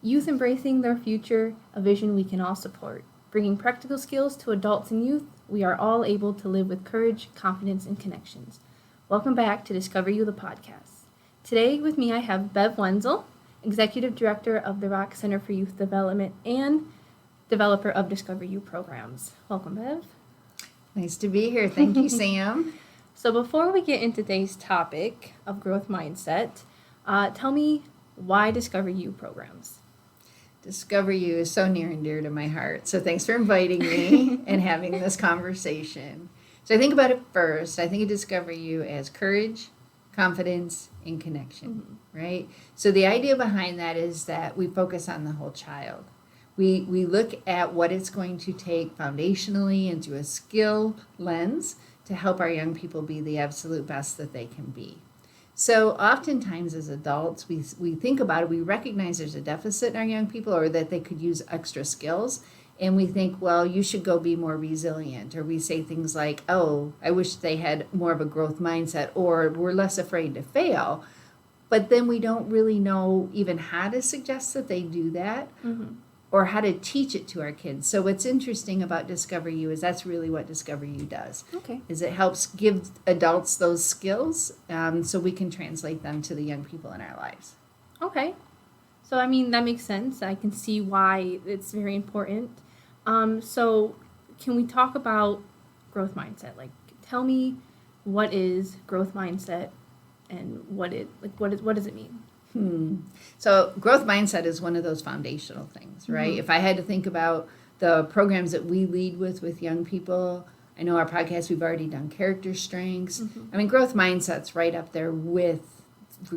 Youth embracing their future, a vision we can all support. Bringing practical skills to adults and youth, we are all able to live with courage, confidence, and connections. Welcome back to Discover You, the podcast. Today with me I have Bev Wenzel, Executive Director of the Rock Center for Youth Development and developer of Discover You programs. Welcome, Bev. Nice to be here. Thank you, Sam. So before we get into today's topic of growth mindset, tell me why Discover You programs? Discover You is so near and dear to my heart. So thanks for inviting me and having this conversation. So I think about it first. I think of Discover You as courage, confidence, and connection, right? So the idea behind that is that we focus on the whole child. We look at what it's going to take foundationally and through a skill lens to help our young people be the absolute best that they can be. So oftentimes as adults, we think about it, we recognize there's a deficit in our young people or that they could use extra skills. And we think, well, you should go be more resilient. Or we say things like, oh, I wish they had more of a growth mindset, or we're less afraid to fail. But then we don't really know even how to suggest that they do that. Or how to teach it to our kids. So what's interesting about Discover You is that's really what Discover You does. Okay. Is it helps give adults those skills so we can translate them to the young people in our lives. Okay. So, I mean, that makes sense. I can see why it's very important. So can we talk about growth mindset? Like, tell me what is growth mindset and what does it mean? So growth mindset is one of those foundational things, right? If I had to think about the programs that we lead with young people, I know our podcast, we've already done character strengths. I mean, growth mindset's right up there with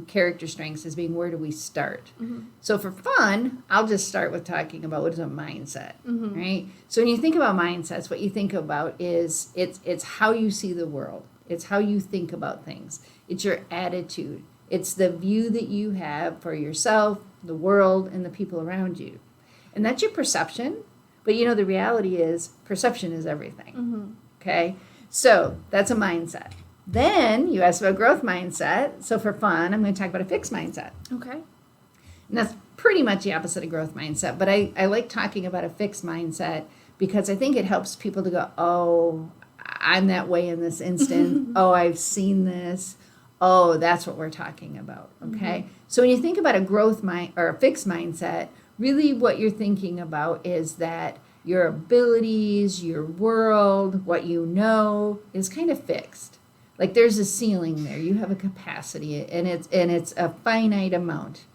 character strengths as being where do we start? So for fun, I'll just start with talking about what is a mindset, right? So when you think about mindsets, what you think about is it's how you see the world. It's how you think about things. It's your attitude. It's the view that you have for yourself, the world, and the people around you. And that's your perception. But you know, the reality is perception is everything. Okay? So that's a mindset. Then you asked about growth mindset. So for fun, I'm going to talk about a fixed mindset. Okay. And that's pretty much the opposite of growth mindset. But I like talking about a fixed mindset because I think it helps people to go, oh, I'm that way in this instant. Oh, I've seen this. Oh, that's what we're talking about, okay? So when you think about a growth mind or a fixed mindset, really what you're thinking about is that your abilities, your world, what you know is kind of fixed. Like there's a ceiling there. You have a capacity and it's a finite amount,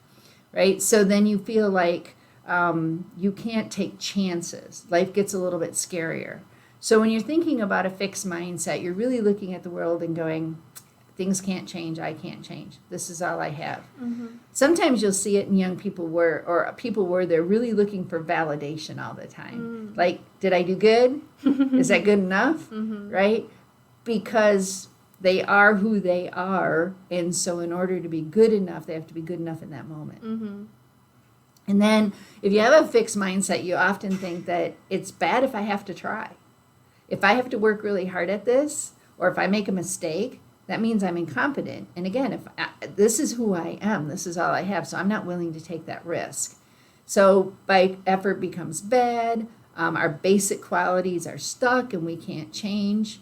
right? So then you feel like you can't take chances. Life gets a little bit scarier. So when you're thinking about a fixed mindset, you're really looking at the world and going, things can't change, I can't change. This is all I have. Sometimes you'll see it in young people where they're really looking for validation all the time. Like, did I do good? Is that good enough? Right? Because they are who they are, and so in order to be good enough, they have to be good enough in that moment. And then if you have a fixed mindset, you often think that it's bad if I have to try. If I have to work really hard at this, or if I make a mistake, that means I'm incompetent. And again, this is who I am, this is all I have, so I'm not willing to take that risk. So by effort becomes bad, our basic qualities are stuck and we can't change.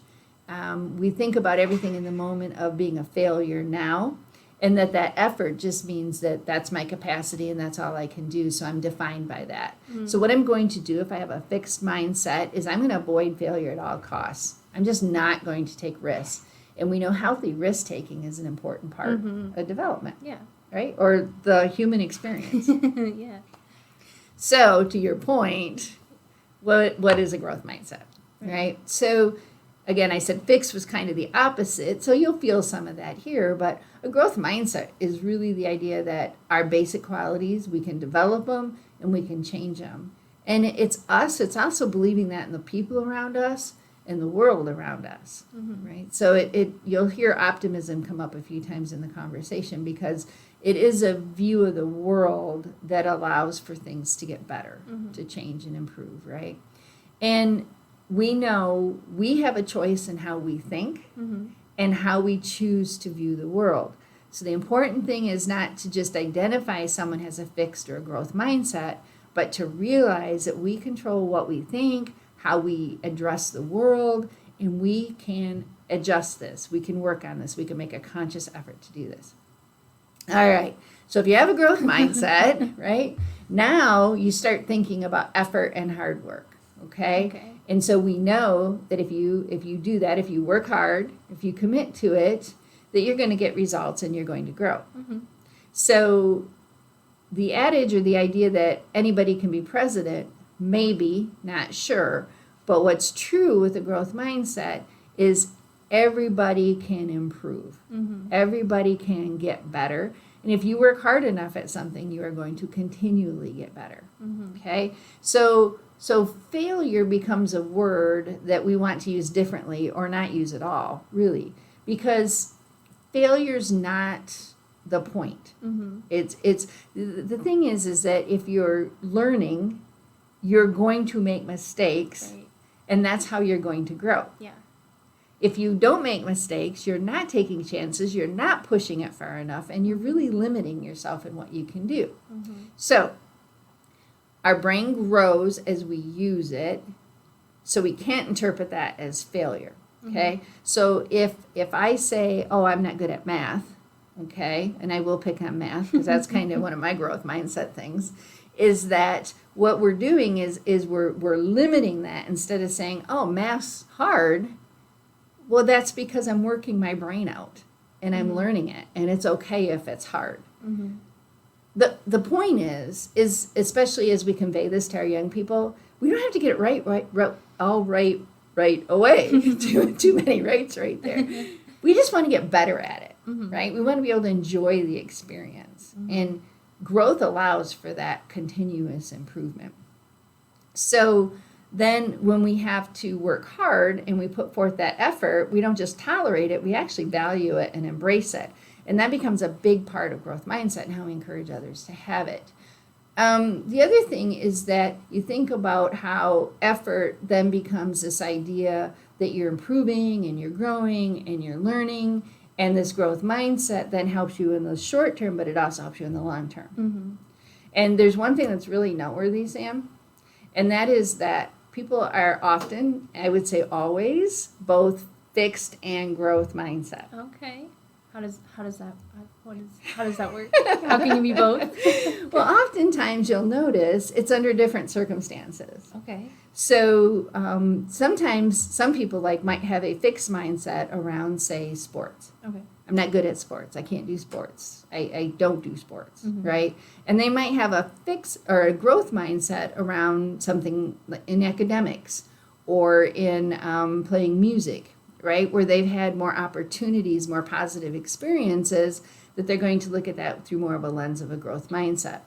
We think about everything in the moment of being a failure now, and that effort just means that that's my capacity and that's all I can do, so I'm defined by that. So what I'm going to do if I have a fixed mindset is I'm going to avoid failure at all costs. I'm just not going to take risks. And we know healthy risk-taking is an important part of development. Yeah. Right? Or the human experience. Yeah. So, to your point, what is a growth mindset? Right? So, again, I said fixed was kind of the opposite. So, you'll feel some of that here. But a growth mindset is really the idea that our basic qualities, we can develop them and we can change them. And it's us. It's also believing that in the people around us and the world around us, right? So you'll hear optimism come up a few times in the conversation because it is a view of the world that allows for things to get better, to change and improve, right? And we know we have a choice in how we think and how we choose to view the world. So the important thing is not to just identify someone has a fixed or a growth mindset, but to realize that we control what we think, how we address the world, and we can adjust this. We can work on this. We can make a conscious effort to do this. All right. So if you have a growth mindset, right, now you start thinking about effort and hard work. Okay. And so we know that if you do that, if you work hard, if you commit to it, that you're going to get results and you're going to grow. Mm-hmm. So the adage or the idea that anybody can be president, maybe, not sure, but what's true with a growth mindset is everybody can improve. Mm-hmm. Everybody can get better. And if you work hard enough at something, you are going to continually get better. Mm-hmm. Okay? So failure becomes a word that we want to use differently or not use at all, really, because failure's not the point. Mm-hmm. It's the thing is that if you're learning, you're going to make mistakes, Right. and that's how you're going to grow. Yeah. If you don't make mistakes, you're not taking chances, you're not pushing it far enough, and you're really limiting yourself in what you can do. Mm-hmm. So our brain grows as we use it, so we can't interpret that as failure. Okay? So if I say, oh, I'm not good at math, okay, and I will pick on math because that's kind of one of my growth mindset things, is that what we're doing is we're limiting that instead of saying, oh, math's hard. Well, that's because I'm working my brain out and I'm learning it, and it's okay if it's hard. Mm-hmm. The point is especially as we convey this to our young people, we don't have to get it right away. Too many rights right there. We just want to get better at it, Mm-hmm. right? We want to be able to enjoy the experience. And growth allows for that continuous improvement. So then when we have to work hard and we put forth that effort, we don't just tolerate it, we actually value it and embrace it. And that becomes a big part of growth mindset and how we encourage others to have it. The other thing is that you think about how effort then becomes this idea that you're improving and you're growing and you're learning, and this growth mindset then helps you in the short term, but it also helps you in the long term. Mm-hmm. And there's one thing that's really noteworthy, Sam, and that is that people are often, I would say always, both fixed and growth mindset. Okay. How does that work? How can you be both? Well, oftentimes you'll notice it's under different circumstances. Okay. So sometimes some people might have a fixed mindset around, say, sports. Okay. I'm not good at sports. I can't do sports. I don't do sports, Mhm. right? And they might have a fixed or a growth mindset around something in academics or in playing music, right? Where they've had more opportunities, more positive experiences, that they're going to look at that through more of a lens of a growth mindset.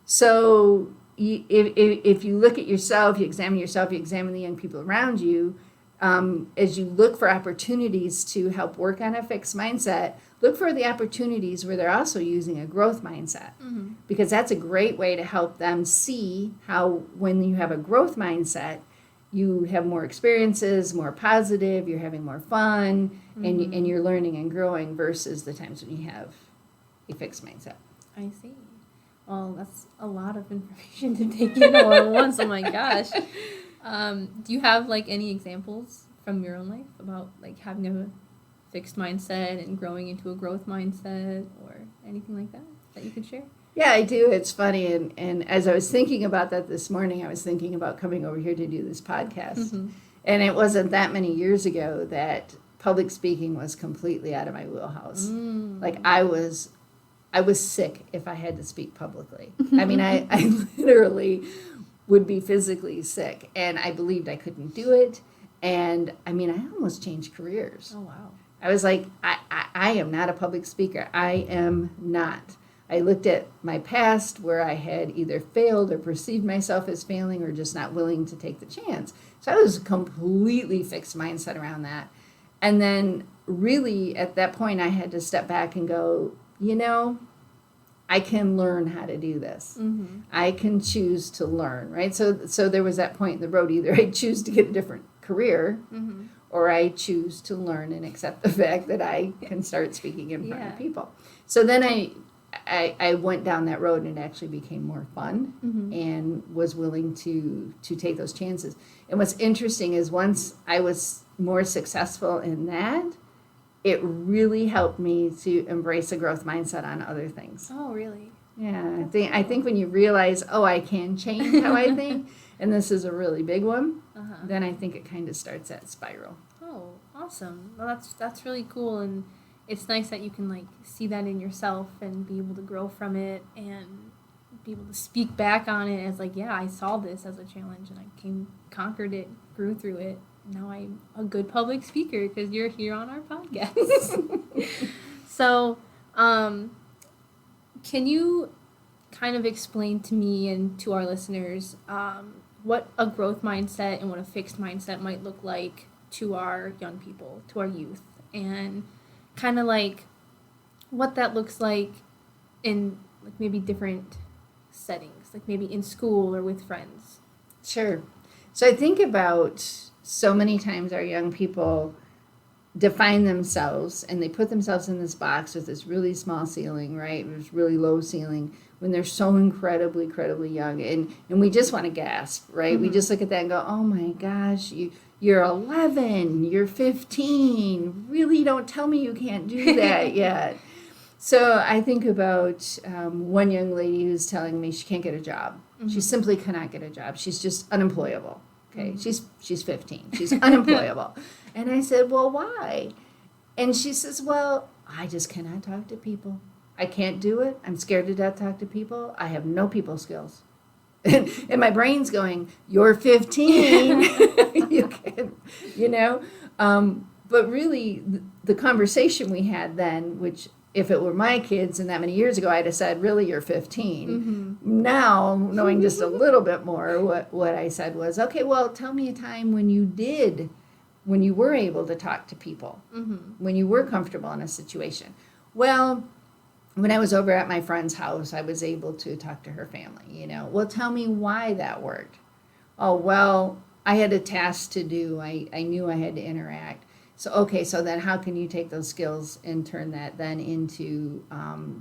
So if you look at yourself, you examine the young people around you, as you look for opportunities to help work on a fixed mindset, look for the opportunities where they're also using a growth mindset. Mm-hmm. Because that's a great way to help them see how when you have a growth mindset, you have more experiences, more positive, you're having more fun, and you're learning and growing versus the times when you have a fixed mindset. I see. Well, that's a lot of information to take in all at once. Oh my gosh. Do you have any examples from your own life about having a fixed mindset and growing into a growth mindset or anything like that you could share? Yeah, I do. It's funny. And as I was thinking about that this morning, I was thinking about coming over here to do this podcast. Mm-hmm. And it wasn't that many years ago that public speaking was completely out of my wheelhouse. I was sick if I had to speak publicly. I mean, I literally would be physically sick, and I believed I couldn't do it. And I mean, I almost changed careers. Oh, wow. I was like, I am not a public speaker. I am not. I looked at my past where I had either failed or perceived myself as failing or just not willing to take the chance. So I was completely fixed mindset around that. And then really at that point I had to step back and go, I can learn how to do this. Mm-hmm. I can choose to learn, right? So there was that point in the road. Either I choose to get a different career Mm-hmm. or I choose to learn and accept the fact that I can start speaking in front Yeah. of people. So then I went down that road, and it actually became more fun, and was willing to take those chances. And what's interesting is once I was more successful in that, it really helped me to embrace a growth mindset on other things. Oh, really? Yeah, I think when you realize, oh, I can change how I think, and this is a really big one, then I think it kind of starts that spiral. Oh, awesome. Well, that's really cool, and it's nice that you can like see that in yourself and be able to grow from it and be able to speak back on it as like, yeah, I saw this as a challenge and I conquered it, grew through it. Now I'm a good public speaker because you're here on our podcast. So, can you kind of explain to me and to our listeners what a growth mindset and what a fixed mindset might look like to our young people, to our youth, and kind of like what that looks like in like maybe different settings, like maybe in school or with friends? Sure. So I think about so many times our young people define themselves and they put themselves in this box with this really small ceiling, right? This really low ceiling when they're so incredibly young. And we just want to gasp, right? We just look at that and go, oh my gosh, you're 11, you're 15. Really don't tell me you can't do that yet. So I think about one young lady who's telling me she can't get a job. She simply cannot get a job. She's just unemployable. Okay, she's 15. She's unemployable. And I said, well, why? And she says, well, I just cannot talk to people. I can't do it. I'm scared to death to talk to people. I have no people skills. And my brain's going, you're 15. You can, But really, the conversation we had then, which if it were my kids and that many years ago, I'd have said, really, you're 15. Now, knowing just a little bit more, what I said was, okay, well, tell me a time when you were able to talk to people, when you were comfortable in a situation. Well, when I was over at my friend's house, I was able to talk to her family, Well, tell me why that worked. Oh, well, I had a task to do. I knew I had to interact. So then how can you take those skills and turn that then into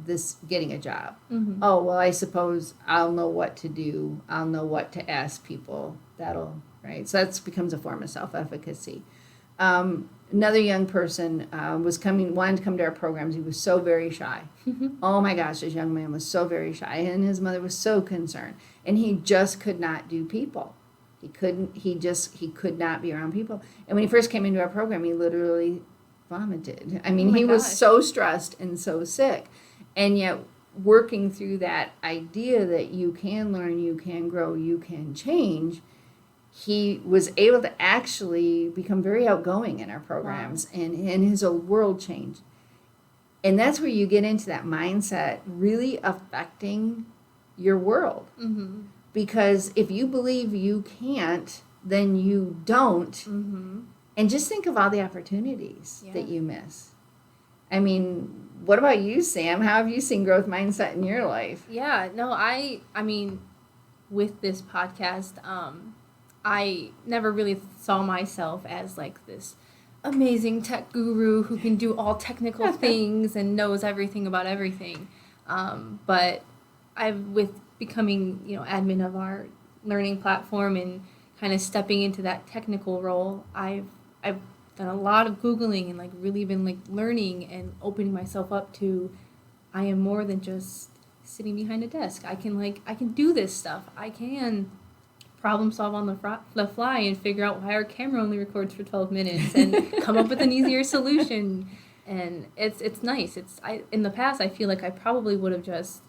this getting a job? Oh, well, I suppose I'll know what to do. I'll know what to ask people. Right? So that becomes a form of self-efficacy. Another young person wanted to come to our programs. He was so very shy. Oh my gosh, this young man was so very shy, and his mother was so concerned, and he just could not do people. He could not be around people. And when he first came into our program, he literally vomited. I mean, he was so stressed and so sick. And yet, working through that idea that you can learn, you can grow, you can change, he was able to actually become very outgoing in our programs, and his whole world changed. And that's where you get into that mindset really affecting your world. Because if you believe you can't, then you don't. And just think of all the opportunities that you miss. I mean, what about you, Sam? How have you seen growth mindset in your life? Yeah, no, I mean, with this podcast, I never really saw myself as like this amazing tech guru who can do all technical things and knows everything about everything. But with becoming, admin of our learning platform and kind of stepping into that technical role, I've done a lot of Googling and like really been like learning and opening myself up to, I am more than just sitting behind a desk. I can do this stuff. I can problem solve on the fly and figure out why our camera only records for 12 minutes and come up with an easier solution. And it's nice. In the past, I feel like I probably would have just,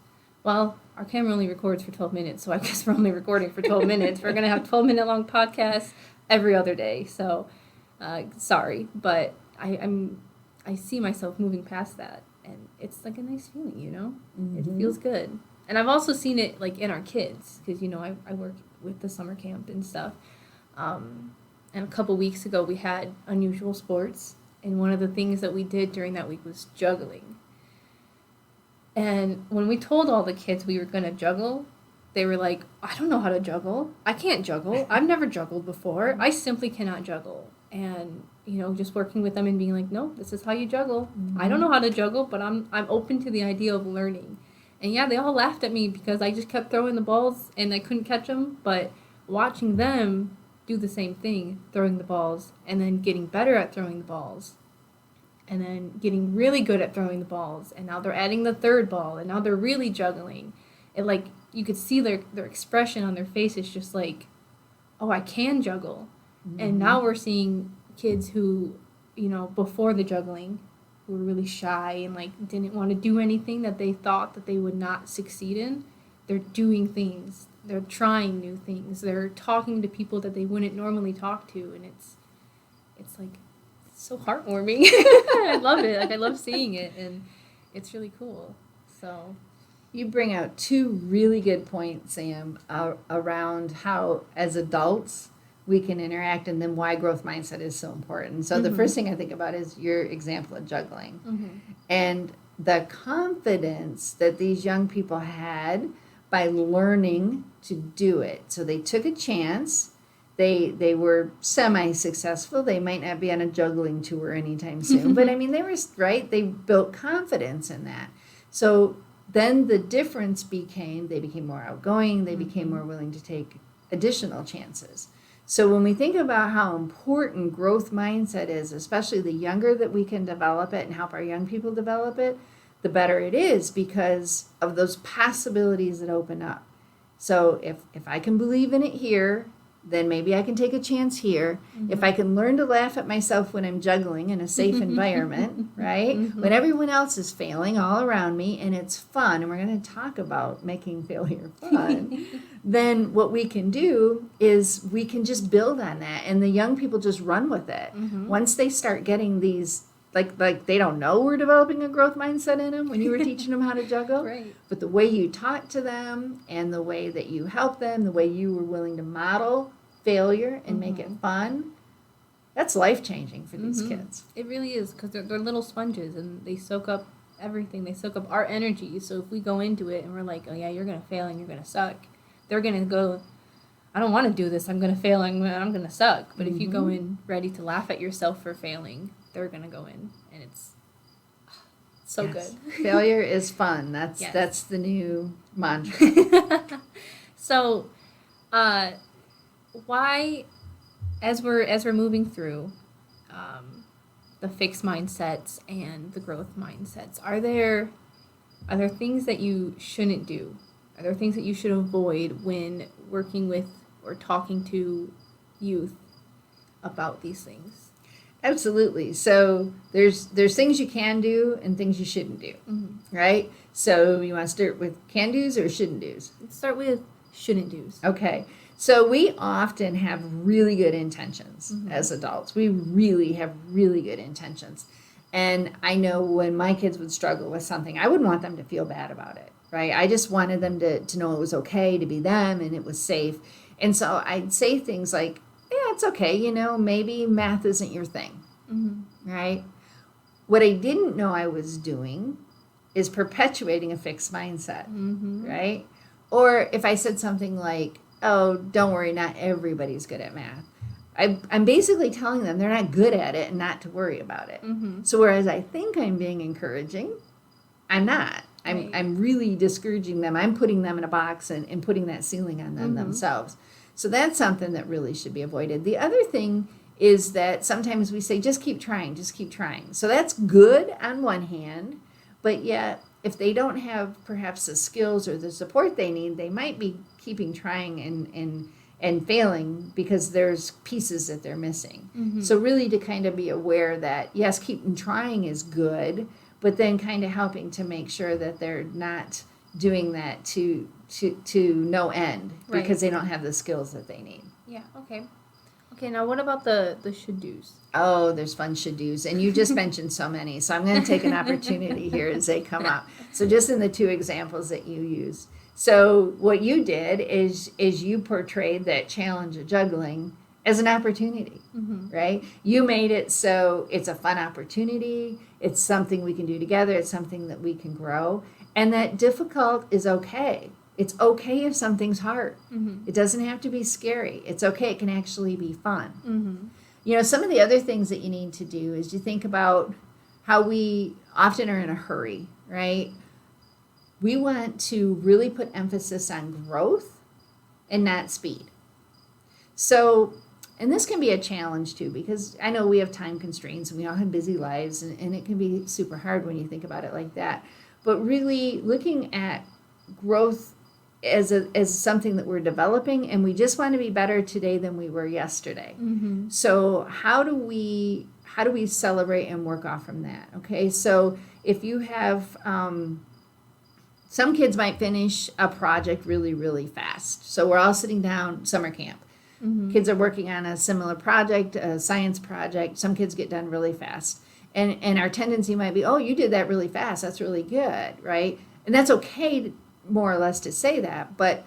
well, our camera only records for 12 minutes, so I guess we're only recording for 12 minutes. We're going to have 12-minute long podcasts every other day. So, sorry, but I see myself moving past that, and it's like a nice feeling, It feels good. And I've also seen it like in our kids, because, I work with the summer camp and stuff. And a couple weeks ago, we had unusual sports, and one of the things that we did during that week was juggling. And when we told all the kids we were going to juggle, they were like, I don't know how to juggle. I can't juggle. I've never juggled before. I simply cannot juggle. and just working with them and being like, no, this is how you juggle. I don't know how to juggle, but I'm open to the idea of learning. And yeah, they all laughed at me because I just kept throwing the balls and I couldn't catch them, but watching them do the same thing, throwing the balls, and then getting better at throwing the balls, and then getting really good at throwing the balls, and now they're adding the third ball, and now they're really juggling. It, like, you could see their expression on their faces, just like, oh, I can juggle. And now we're seeing kids who, before the juggling, who were really shy and like didn't want to do anything that they thought that they would not succeed in. They're doing things. They're trying new things. They're talking to people that they wouldn't normally talk to, and it's like, it's so heartwarming. I love it. Like, I love seeing it, and it's really cool. So you bring out two really good points, Sam, around how as adults we can interact, and then why growth mindset is so important. So the first thing I think about is your example of juggling, and the confidence that these young people had by learning to do it. So they took a chance. They were semi-successful. They might not be on a juggling tour anytime soon, but I mean, they were right. They built confidence in that. So then the difference became they became more outgoing. They became more willing to take additional chances. So when we think about how important growth mindset is, especially the younger that we can develop it and help our young people develop it, the better it is because of those possibilities that open up. So if I can believe in it here, then maybe I can take a chance here. If I can learn to laugh at myself when I'm juggling in a safe environment, right? When everyone else is failing all around me and it's fun, and we're going to talk about making failure fun, then what we can do is we can just build on that, and the young people just run with it. Once they start getting these, like they don't know we're developing a growth mindset in them when you were teaching them how to juggle. Right. But the way you taught to them and the way that you helped them, the way you were willing to model failure and make it fun, that's life-changing for these kids. It really is, because they're little sponges, and they soak up everything. They soak up our energy. So if we go into it and we're like, oh yeah, you're going to fail and you're going to suck, they're going to go, I don't want to do this. I'm going to fail. I'm going to suck. But if you go in ready to laugh at yourself for failing, they're going to go in, and it's so good. Failure is fun. That's the new mantra. So, why, as we're moving through the fixed mindsets and the growth mindsets, are there things that you shouldn't do? Are there things that you should avoid when working with or talking to youth about these things? Absolutely. So there's things you can do and things you shouldn't do, right? So you want to start with can do's or shouldn't do's? Let's start with shouldn't do's. Okay. So we often have really good intentions as adults. We really have really good intentions. And I know when my kids would struggle with something, I wouldn't want them to feel bad about it, right? I just wanted them to know it was okay to be them and it was safe. And so I'd say things like, yeah, it's okay, maybe math isn't your thing, right? What I didn't know I was doing is perpetuating a fixed mindset, right? Or if I said something like, oh, don't worry, not everybody's good at math, I'm basically telling them they're not good at it and not to worry about it. So whereas I think I'm being encouraging, I'm not. I'm really discouraging them. I'm putting them in a box and putting that ceiling on them themselves. So that's something that really should be avoided. The other thing is that sometimes we say, just keep trying, just keep trying. So that's good on one hand, but yet if they don't have perhaps the skills or the support they need, they might be keeping trying and failing because there's pieces that they're missing. So really to kind of be aware that, yes, keeping trying is good, but then kind of helping to make sure that they're not doing that to no end because they don't have the skills that they need. Yeah, okay. Okay, now what about the should-dos? Oh, there's fun should-dos, and you just mentioned so many, so I'm going to take an opportunity here as they come up. So just in the two examples that you used. So what you did is you portrayed that challenge of juggling as an opportunity, right? You made it so it's a fun opportunity, it's something we can do together, it's something that we can grow, and that difficult is okay. It's okay if something's hard. It doesn't have to be scary. It's okay. It can actually be fun. Some of the other things that you need to do is you think about how we often are in a hurry, right? We want to really put emphasis on growth and not speed. So, and this can be a challenge too, because I know we have time constraints and we all have busy lives, and it can be super hard when you think about it like that. But really looking at growth as something that we're developing, and we just want to be better today than we were yesterday. Mm-hmm. So how do we celebrate and work off from that? Okay, so if you have some kids might finish a project really, really fast. So we're all sitting down, summer camp. Mm-hmm. Kids are working on a similar project, a science project. Some kids get done really fast. And our tendency might be, oh, you did that really fast. That's really good, right? And that's okay, more or less, to say that. But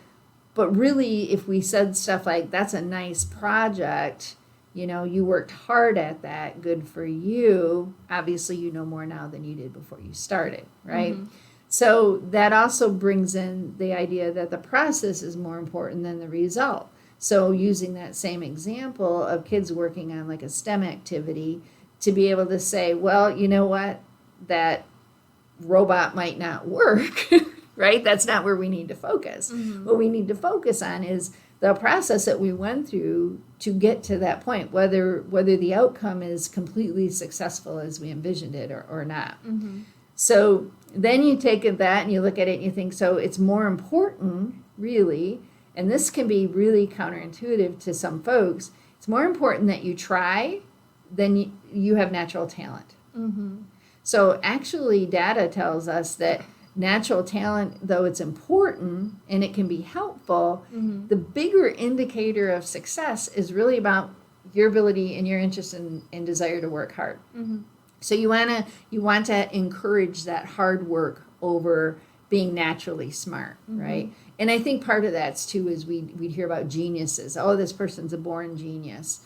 really, if we said stuff like, that's a nice project, you worked hard at that, good for you. Obviously, you know more now than you did before you started, right? Mm-hmm. So that also brings in the idea that the process is more important than the result. So using that same example of kids working on like a STEM activity, to be able to say, well, you know what, that robot might not work, right? That's not where we need to focus. Mm-hmm. What we need to focus on is the process that we went through to get to that point, whether the outcome is completely successful as we envisioned it or not. Mm-hmm. So then you take that and you look at it and you think, so it's more important, really, and this can be really counterintuitive to some folks, it's more important that you try than you have natural talent. Mm-hmm. So actually data tells us that natural talent, though it's important and it can be helpful, Mm-hmm. the bigger indicator of success is really about your ability and your interest and desire to work hard. Mm-hmm. So you want to encourage that hard work over being naturally smart, Mm-hmm. right? And I think part of that's too is we'd hear about geniuses. Oh, this person's a born genius.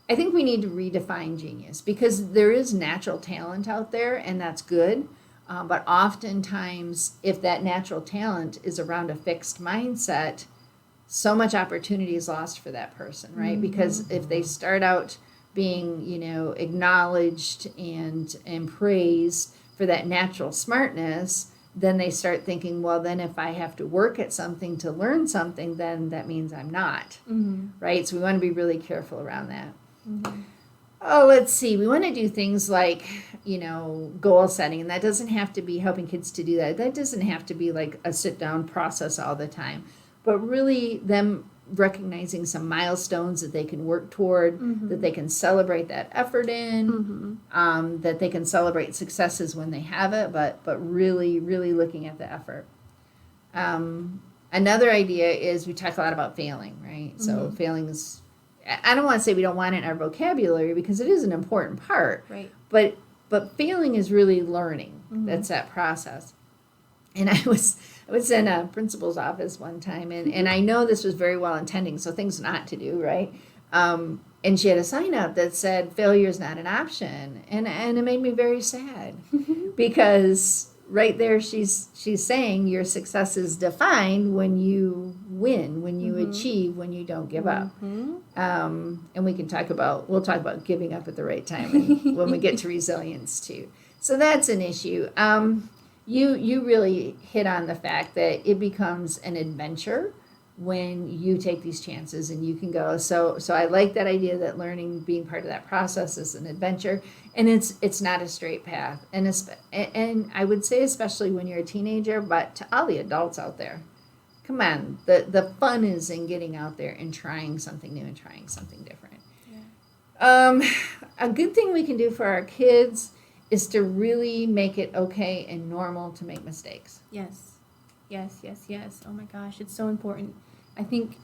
I think we need to redefine genius, because there is natural talent out there, and that's good. But oftentimes, if that natural talent is around a fixed mindset, so much opportunity is lost for that person, right? Mm-hmm. Because if they start out being, acknowledged and praised for that natural smartness, then they start thinking, well, then if I have to work at something to learn something, then that means I'm not, Mm-hmm. right? So we want to be really careful around that. Mm-hmm. Oh, let's see. We want to do things like, goal setting. And that doesn't have to be helping kids to do that. That doesn't have to be like a sit-down process all the time. But really them recognizing some milestones that they can work toward, Mm-hmm. that they can celebrate that effort in, Mm-hmm. that they can celebrate successes when they have it, but really, really looking at the effort. Another idea is we talk a lot about failing, right? So Mhm. failing is, I don't want to say we don't want it in our vocabulary, because it is an important part, Right. but failing is really learning. Mhm. That's that process. And I was in a principal's office one time, and I know this was very well intending, so things not to do, right? And she had a sign up that said failure is not an option, and it made me very sad, because right there she's saying your success is defined when you win, when you Mhm. achieve, when you don't give up. Mm-hmm. And we'll talk about giving up at the right time when we get to resilience too. So that's an issue. You really hit on the fact that it becomes an adventure when you take these chances and you can go. So I like that idea that learning, being part of that process, is an adventure, and it's not a straight path. And I would say especially when you're a teenager, but to all the adults out there, come on, the fun is in getting out there and trying something new and trying something different. Yeah. A good thing we can do for our kids is to really make it okay and normal to make mistakes. Yes. Oh my gosh, it's so important. I think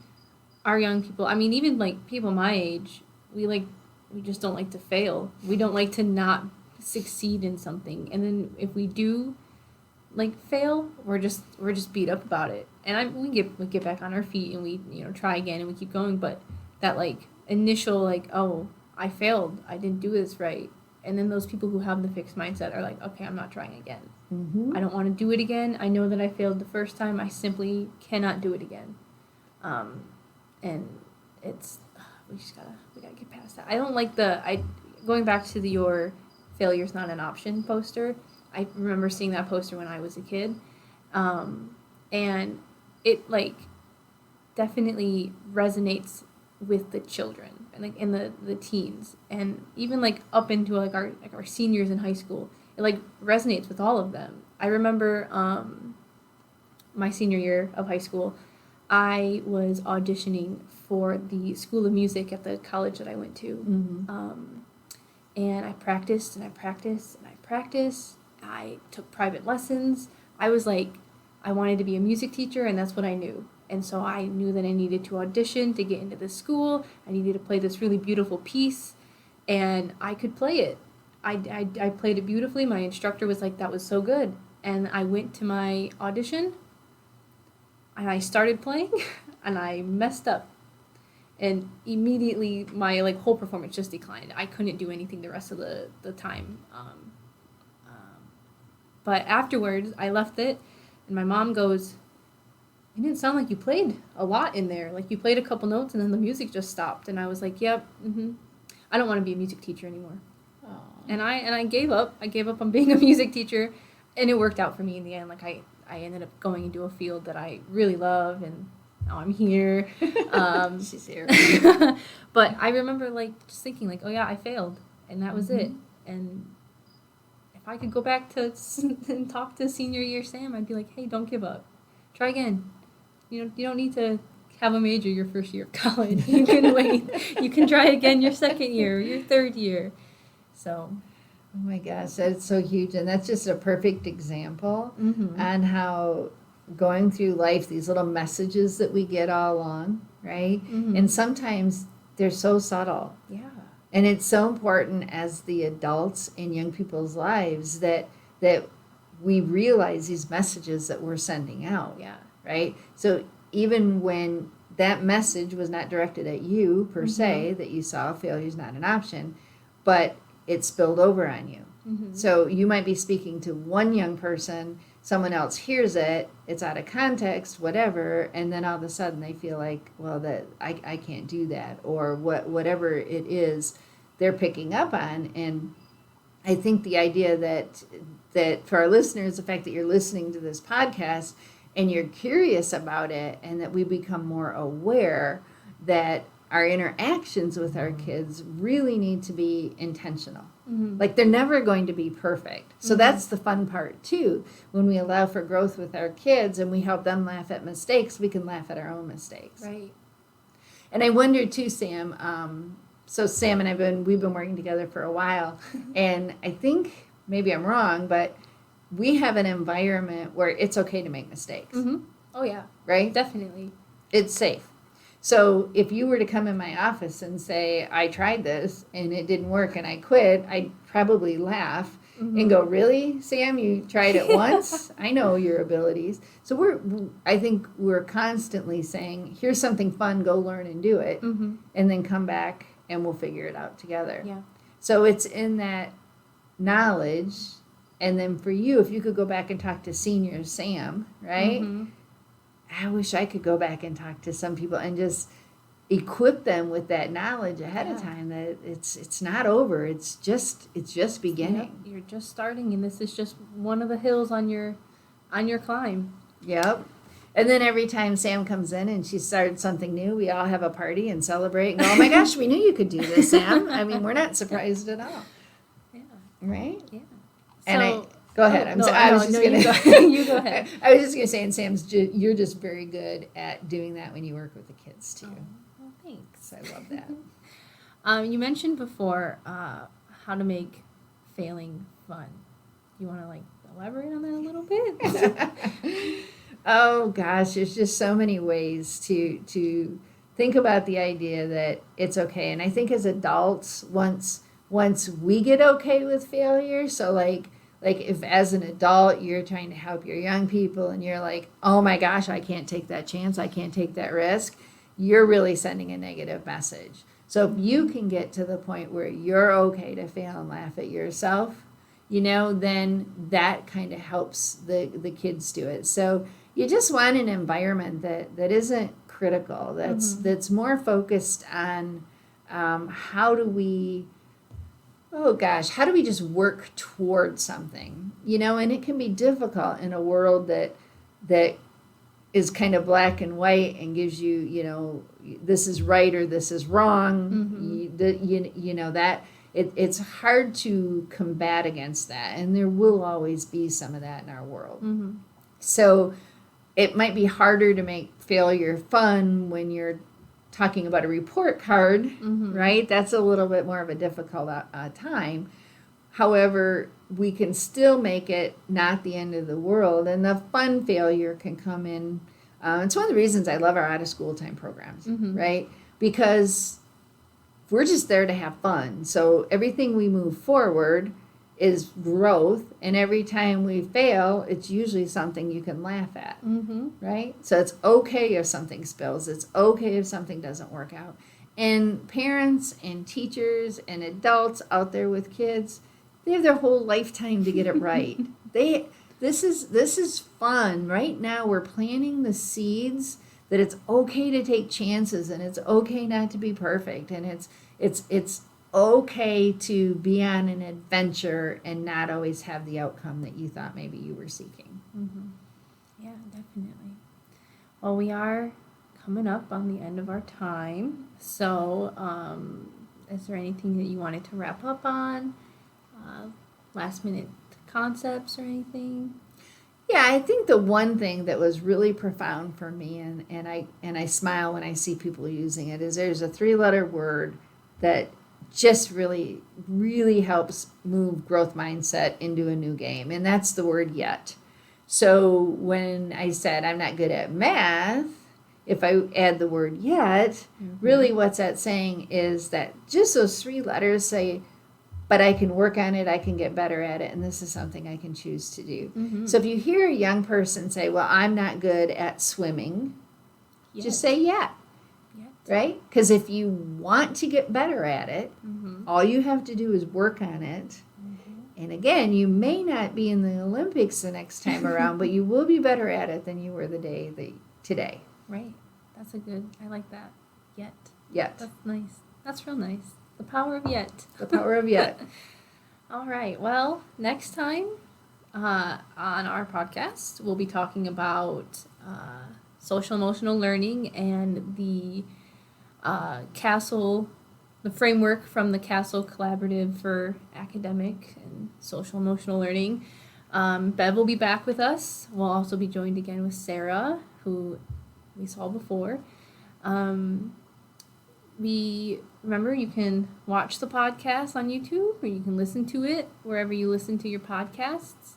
our young people, I mean, even like people my age, we just don't like to fail. We don't like to not succeed in something. And then if we do fail, we're just beat up about it. And we get back on our feet and we, try again and we keep going, but that initial oh, I failed. I didn't do this right. And then those people who have the fixed mindset are like, okay, I'm not trying again. Mm-hmm. I don't want to do it again. I know that I failed the first time. I simply cannot do it again. And it's we gotta get past that. I don't like going back to your failure's not an option poster. I remember seeing that poster when I was a kid, and it like definitely resonates with the children and like in the teens, and even like up into like our seniors in high school. It like resonates with all of them. I remember my senior year of high school, I was auditioning for the School of Music at the college that I went to. And I practiced and I practiced and I practiced. I took private lessons. I was like, I wanted to be a music teacher, and that's what I knew. And so I knew that I needed to audition to get into this school. I needed to play this really beautiful piece, and I could play it. I played it beautifully. My instructor was like, that was so good. And I went to my audition, and I started playing, and I messed up. And immediately my like whole performance just declined. I couldn't do anything the rest of the time. But afterwards, I left it, and my mom goes, "It didn't sound like you played a lot in there. Like you played a couple notes, and then the music just stopped." And I was like, "Yep, I don't want to be a music teacher anymore." Aww. And I gave up. I gave up on being a music teacher, and it worked out for me in the end. Like I ended up going into a field that I really love, and now I'm here. She's here. But I remember like just thinking like, oh yeah, I failed, and that was it. And if I could go back to and talk to senior year Sam, I'd be like, hey, don't give up. Try again. You don't need to have a major your first year of college. You can wait. You can try again your second year, your third year. So. Oh my gosh, that's so huge. And that's just a perfect example on how going through life, these little messages that we get all along, right? And sometimes they're so subtle. Yeah. And it's so important as the adults in young people's lives that we realize these messages that we're sending out. Yeah. Right? So even when that message was not directed at you per se, that you saw failure's not an option, but it spilled over on you. So you might be speaking to one young person, someone else hears it, it's out of context, whatever, and then all of a sudden they feel like, well, that I can't do that, or whatever it is they're picking up on. And I think the idea that for our listeners, the fact that you're listening to this podcast and you're curious about it, and that we become more aware that our interactions with our kids really need to be intentional. Like they're never going to be perfect. So that's the fun part too. When we allow for growth with our kids and we help them laugh at mistakes, we can laugh at our own mistakes. Right. And I wonder too, Sam, so Sam and we've been working together for a while, and I think, maybe I'm wrong, but we have an environment where it's okay to make mistakes. Oh yeah. Right? Definitely. It's safe. So if you were to come in my office and say, I tried this and it didn't work and I quit, I'd probably laugh and go, really, Sam, you tried it once? I know your abilities. So I think we're constantly saying, here's something fun, go learn and do it, and then come back and we'll figure it out together. Yeah. So it's in that knowledge. And then for you, if you could go back and talk to senior Sam, right? I wish I could go back and talk to some people and just equip them with that knowledge ahead of time that it's not over. It's just beginning. Yep. You're just starting, and this is just one of the hills on your climb. Yep. And then every time Sam comes in and she starts something new, we all have a party and celebrate and go, oh my gosh, we knew you could do this, Sam. I mean, we're not surprised at all. Yeah. Right? Yeah. And go ahead. You go ahead. I was just going to say, and Sam's, you're just very good at doing that when you work with the kids too. Well, thanks. I love that. You mentioned before how to make failing fun. You want to like elaborate on that a little bit? Oh gosh, there's just so many ways to think about the idea that it's okay. And I think as adults, once we get okay with failure, so like if as an adult you're trying to help your young people and you're like, oh my gosh, I can't take that chance, I can't take that risk, you're really sending a negative message. So if you can get to the point where you're okay to fail and laugh at yourself, then that kind of helps the kids do it. So you just want an environment that isn't critical, that's more focused on how do we how do we just work towards something? And it can be difficult in a world that is kind of black and white and gives you, this is right or this is wrong. That it's hard to combat against that, and there will always be some of that in our world. So it might be harder to make failure fun when you're talking about a report card, right? That's a little bit more of a difficult time. However, we can still make it not the end of the world, and the fun failure can come in. It's one of the reasons I love our out-of-school time programs, right? Because we're just there to have fun. So everything we move forward is growth, and every time we fail, it's usually something you can laugh at, right? So it's okay if something spills. It's okay if something doesn't work out. And parents and teachers and adults out there with kids, they have their whole lifetime to get it right. This is fun. Right now we're planting the seeds that it's okay to take chances, and it's okay not to be perfect, and it's okay to be on an adventure and not always have the outcome that you thought maybe you were seeking. Yeah, definitely. Well, we are coming up on the end of our time. So, is there anything that you wanted to wrap up on? Last minute concepts or anything? Yeah, I think the one thing that was really profound for me, and I smile when I see people using it, is there's a 3-letter word that just really, really helps move growth mindset into a new game, and that's the word yet. So when I said I'm not good at math, if I add the word yet, really what's that saying is that just those 3 letters say, but I can work on it, I can get better at it, and this is something I can choose to do. So if you hear a young person say, well, I'm not good at swimming, just say yet. Right? Because if you want to get better at it, all you have to do is work on it. And again, you may not be in the Olympics the next time around, but you will be better at it than you were today. Right. That's I like that. Yet. Yet. That's nice. That's real nice. The power of yet. The power of yet. All right. Well, next time on our podcast, we'll be talking about social emotional learning and the the framework from the Castle Collaborative for Academic and Social Emotional Learning. Bev will be back with us. We'll also be joined again with Sarah, who we saw before. Remember, you can watch the podcast on YouTube, or you can listen to it wherever you listen to your podcasts.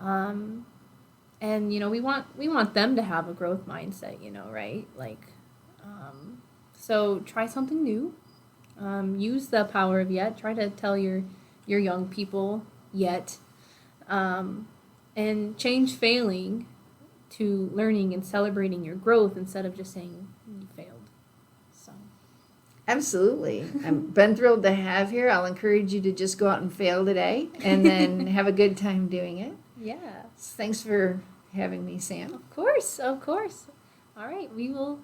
And we want them to have a growth mindset, right? So try something new. Use the power of yet. Try to tell your young people yet. And change failing to learning and celebrating your growth instead of just saying you failed. So. Absolutely. I've been thrilled to have here. I'll encourage you to just go out and fail today and then have a good time doing it. Yeah. Thanks for having me, Sam. Of course. All right. We will